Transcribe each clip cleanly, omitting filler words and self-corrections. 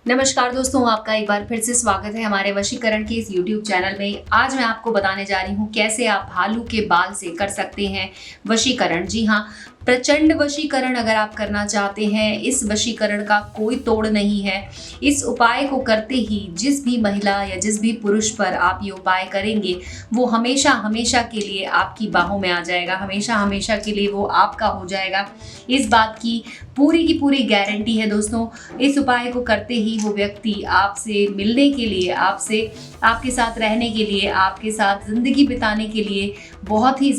नमस्कार दोस्तों, आपका एक बार फिर से स्वागत है हमारे वशीकरण के इस YouTube चैनल में। आज मैं आपको बताने जा रही हूँ कैसे आप भालू के बाल से कर सकते हैं वशीकरण। जी हाँ, प्रचंड वशीकरण अगर आप करना चाहते हैं, इस वशीकरण का कोई तोड़ नहीं है। इस उपाय को करते ही जिस भी महिला या जिस भी पुरुष पर आप ये उपाय करेंगे, वो हमेशा हमेशा के लिए आपकी बाहों में आ जाएगा, हमेशा हमेशा के लिए वो आपका हो जाएगा। इस बात की पूरी गारंटी है दोस्तों। इस उपाय को करते ही वो व्यक्ति आपसे मिलने के लिए, आपसे आपके साथ रहने के लिए, आपके साथ ज़िंदगी बिताने के लिए बहुत ही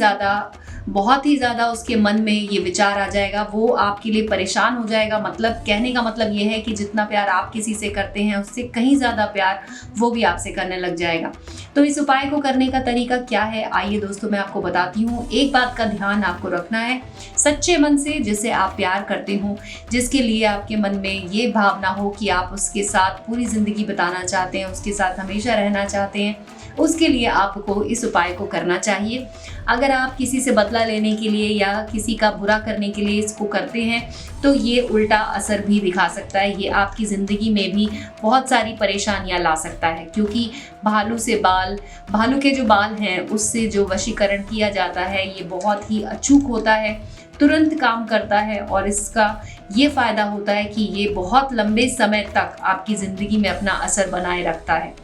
ज़्यादा उसके मन में ये विचार आ जाएगा। वो आपके लिए परेशान हो जाएगा। मतलब कहने का मतलब ये है कि जितना प्यार आप किसी से करते हैं, उससे कहीं ज़्यादा प्यार वो भी आपसे करने लग जाएगा। तो इस उपाय को करने का तरीका क्या है, आइए दोस्तों मैं आपको बताती हूँ। एक बात का ध्यान आपको रखना है, सच्चे मन से जिसे आप प्यार करते हो, जिसके लिए आपके मन में ये भावना हो कि आप उसके साथ पूरी ज़िंदगी बिताना चाहते हैं, उसके साथ हमेशा रहना चाहते हैं, उसके लिए आपको इस उपाय को करना चाहिए। अगर आप किसी से बदला लेने के लिए या किसी का बुरा करने के लिए इसको करते हैं, तो ये उल्टा असर भी दिखा सकता है। ये आपकी ज़िंदगी में भी बहुत सारी परेशानियां ला सकता है, क्योंकि भालू के जो बाल हैं, उससे जो वशीकरण किया जाता है, ये बहुत ही अचूक होता है, तुरंत काम करता है। और इसका ये फ़ायदा होता है कि ये बहुत लंबे समय तक आपकी ज़िंदगी में अपना असर बनाए रखता है।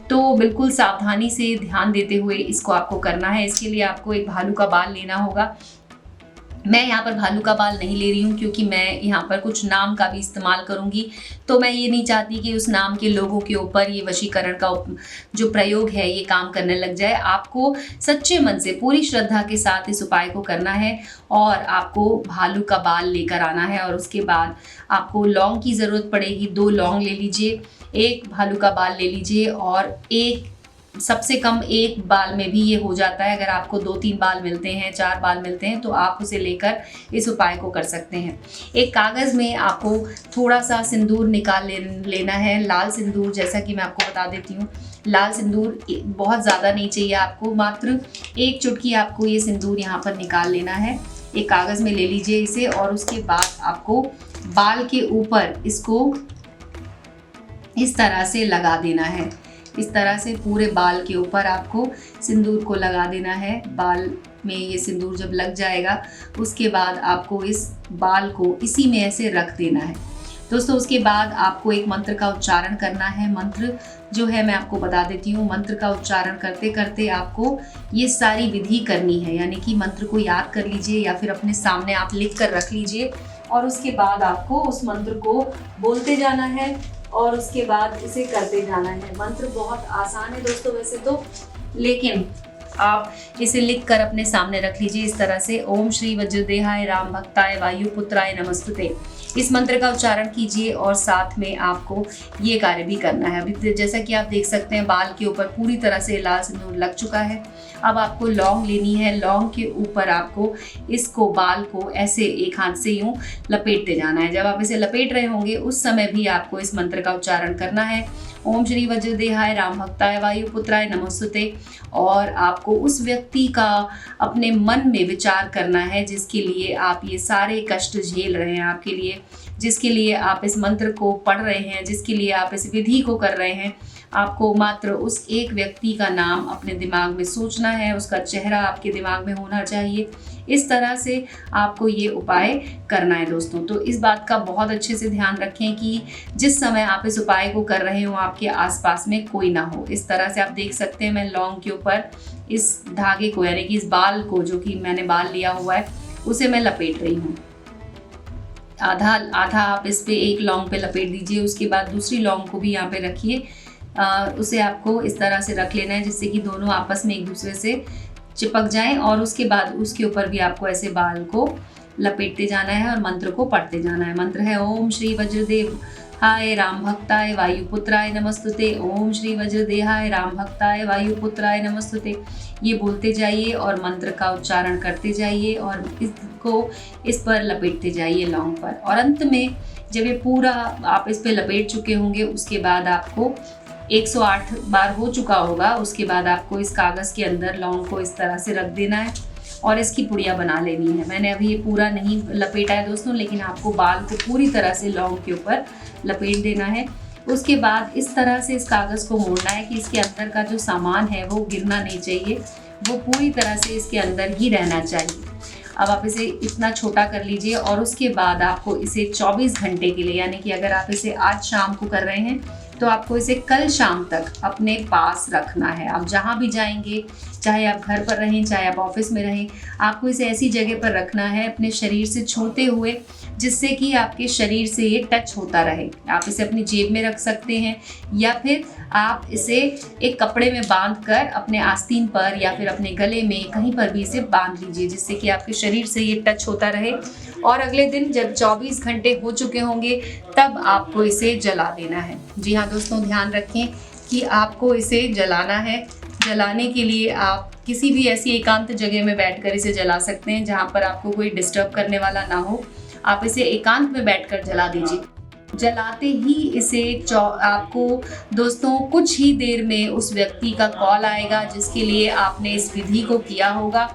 तो बिल्कुल सावधानी से ध्यान देते हुए इसको आपको करना है। इसके लिए आपको एक भालू का बाल लेना होगा। मैं यहाँ पर भालू का बाल नहीं ले रही हूँ, क्योंकि मैं यहाँ पर कुछ नाम का भी इस्तेमाल करूँगी। तो मैं ये नहीं चाहती कि उस नाम के लोगों के ऊपर ये वशीकरण का जो प्रयोग है ये काम करने लग जाए। आपको सच्चे मन से पूरी श्रद्धा के साथ इस उपाय को करना है और आपको भालू का बाल लेकर आना है। और उसके बाद आपको लौंग की ज़रूरत पड़ेगी। 2 लौंग ले लीजिए, एक भालू का बाल ले लीजिए, और सबसे कम 1 बाल में भी ये हो जाता है। अगर आपको 2-3 बाल मिलते हैं, 4 बाल मिलते हैं, तो आप उसे लेकर इस उपाय को कर सकते हैं। एक कागज़ में आपको थोड़ा सा सिंदूर निकाल लेना है, लाल सिंदूर, जैसा कि मैं आपको बता देती हूँ। लाल सिंदूर बहुत ज़्यादा नहीं चाहिए आपको, मात्र 1 चुटकी आपको ये सिंदूर यहाँ पर निकाल लेना है। एक कागज़ में ले लीजिए इसे, और उसके बाद आपको बाल के ऊपर इसको इस तरह से लगा देना है। इस तरह से पूरे बाल के ऊपर आपको सिंदूर को लगा देना है। बाल में ये सिंदूर जब लग जाएगा, उसके बाद आपको इस बाल को इसी में ऐसे रख देना है दोस्तों। उसके बाद आपको एक मंत्र का उच्चारण करना है। मंत्र जो है मैं आपको बता देती हूँ। मंत्र का उच्चारण करते करते आपको ये सारी विधि करनी है, यानी कि मंत्र को याद कर लीजिए या फिर अपने सामने आप लिख कर रख लीजिए, और उसके बाद आपको उस मंत्र को बोलते जाना है और उसके बाद इसे करते जाना है। मंत्र बहुत आसान है दोस्तों वैसे तो, लेकिन आप इसे लिख कर अपने सामने रख लीजिए इस तरह से। ओम श्री वज्रदेहाय राम भक्ताय वायुपुत्राय नमस्तुते। इस मंत्र का उच्चारण कीजिए और साथ में आपको ये कार्य भी करना है। अभी जैसा कि आप देख सकते हैं, बाल के ऊपर पूरी तरह से लाल सिंदूर लग चुका है। अब आपको लौंग लेनी है। लौंग के ऊपर आपको इसको, बाल को ऐसे एक हाथ से यूं लपेटते जाना है। जब आप इसे लपेट रहे होंगे, उस समय भी आपको इस मंत्र का उच्चारण करना है। ओम श्री वज्रदेहाय राम भक्ताय वायुपुत्राय नमस्तुते। और आपको उस व्यक्ति का अपने मन में विचार करना है जिसके लिए आप ये सारे कष्ट झेल रहे हैं, आपके लिए जिसके लिए आप इस मंत्र को पढ़ रहे हैं, जिसके लिए आप इस विधि को कर रहे हैं। आपको मात्र उस एक व्यक्ति का नाम अपने दिमाग में सोचना है, उसका चेहरा आपके दिमाग में होना चाहिए। इस तरह से आपको ये उपाय करना है दोस्तों। तो इस बात का बहुत अच्छे से ध्यान रखें कि जिस समय आप इस उपाय को कर रहे हो, आपके आसपास में कोई ना हो। इस तरह से आप देख सकते हैं, मैं लौंग के ऊपर इस धागे को, यानी कि इस बाल को, जो कि मैंने बाल लिया हुआ है, उसे मैं लपेट रही हूँ। आधा आप इस पे एक लौंग पे लपेट दीजिए। उसके बाद दूसरी लौंग को भी यहाँ पे रखिए। उसे आपको इस तरह से रख लेना है जिससे कि दोनों आपस में एक दूसरे से चिपक जाएं, और उसके बाद उसके ऊपर भी आपको ऐसे बाल को लपेटते जाना है और मंत्र को पढ़ते जाना है। मंत्र है ओम श्री वज्रदेहाय राम भक्ताय वायुपुत्राय नमस्तुते। ओम श्री वज्रदेहाय राम भक्ताय वायुपुत्राय नमस्तुते। ये बोलते जाइए और मंत्र का उच्चारण करते जाइए और इसको इस पर लपेटते जाइए लौंग पर। और अंत में जब ये पूरा आप इस पे लपेट चुके होंगे, उसके बाद आपको 108 बार हो चुका होगा, उसके बाद आपको इस कागज़ के अंदर लौंग को इस तरह से रख देना है और इसकी पुड़िया बना लेनी है। मैंने अभी ये पूरा नहीं लपेटा है दोस्तों, लेकिन आपको बाल को पूरी तरह से लौंग के ऊपर लपेट देना है। उसके बाद इस तरह से इस कागज़ को मोड़ना है कि इसके अंदर का जो सामान है वो गिरना नहीं चाहिए, वो पूरी तरह से इसके अंदर ही रहना चाहिए। अब आप इसे इतना छोटा कर लीजिए और उसके बाद आपको इसे 24 घंटे के लिए, यानी कि अगर आप इसे आज शाम को कर रहे हैं तो आपको इसे कल शाम तक अपने पास रखना है। आप जहाँ भी जाएंगे, चाहे आप घर पर रहें चाहे आप ऑफिस में रहें, आपको इसे ऐसी जगह पर रखना है अपने शरीर से छूते हुए जिससे कि आपके शरीर से ये टच होता रहे। आप इसे अपनी जेब में रख सकते हैं या फिर आप इसे एक कपड़े में बांध कर अपने आस्तीन पर या फिर अपने गले में कहीं पर भी इसे बांध लीजिए जिससे कि आपके शरीर से ये टच होता रहे। और अगले दिन जब 24 घंटे हो चुके होंगे तब आपको इसे जला देना है। जी हाँ दोस्तों, ध्यान रखें कि आपको इसे जलाना है। जलाने के लिए आप किसी भी ऐसी एकांत जगह में बैठकर इसे जला सकते हैं जहाँ पर आपको कोई डिस्टर्ब करने वाला ना हो। आप इसे एकांत में बैठकर जला दीजिए। जलाते ही इसे आपको दोस्तों कुछ ही देर में उस व्यक्ति का कॉल आएगा जिसके लिए आपने इस विधि को किया होगा।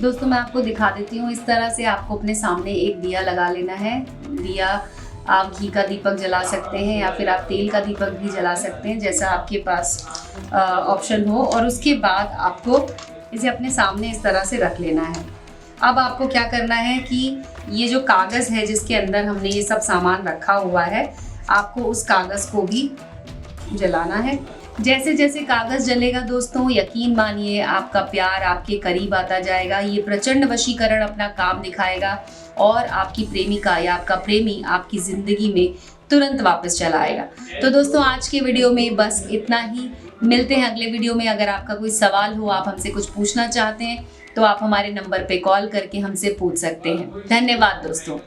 दोस्तों मैं आपको दिखा देती हूँ। इस तरह से आपको अपने सामने एक दिया लगा लेना है। दिया आप घी का दीपक जला सकते हैं या फिर आप तेल का दीपक भी जला सकते हैं, जैसा आपके पास ऑप्शन हो। और उसके बाद आपको इसे अपने सामने इस तरह से रख लेना है। अब आपको क्या करना है कि ये जो कागज़ है जिसके अंदर हमने ये सब सामान रखा हुआ है, आपको उस कागज़ को भी जलाना है। जैसे जैसे कागज़ जलेगा दोस्तों, यकीन मानिए आपका प्यार आपके करीब आता जाएगा। ये प्रचंड वशीकरण अपना काम दिखाएगा और आपकी प्रेमिका या आपका प्रेमी आपकी ज़िंदगी में तुरंत वापस चला आएगा। तो दोस्तों आज के वीडियो में बस इतना ही। मिलते हैं अगले वीडियो में। अगर आपका कोई सवाल हो, आप हमसे कुछ पूछना चाहते हैं तो आप हमारे नंबर पे कॉल करके हमसे पूछ सकते हैं। धन्यवाद दोस्तों।